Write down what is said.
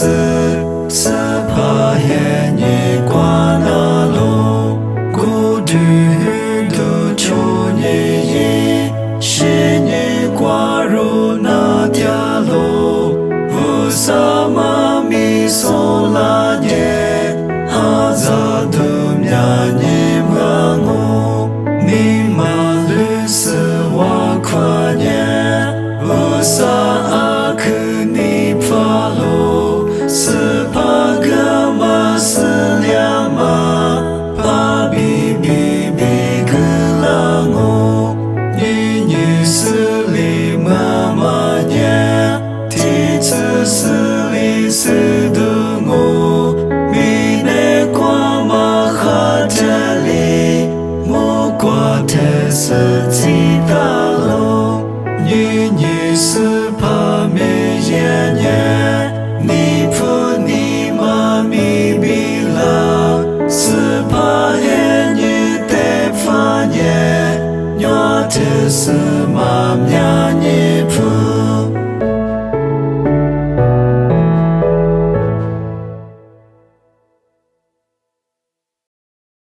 斯斯帕耶尼瓜那罗古杜杜丘尼耶是尼瓜如那迦罗乌萨玛米索拉耶阿扎杜米亚尼玛我尼玛律斯瓦夸耶乌萨阿克尼帕罗斯帕格玛斯良玛巴比比比格拉我尼尼斯里玛玛耶提次斯里斯杜我米内瓜玛哈特里莫瓜特斯基达罗尼尼斯帕米耶耶尼普尼玛米比拉斯帕耶尼德法耶纽特斯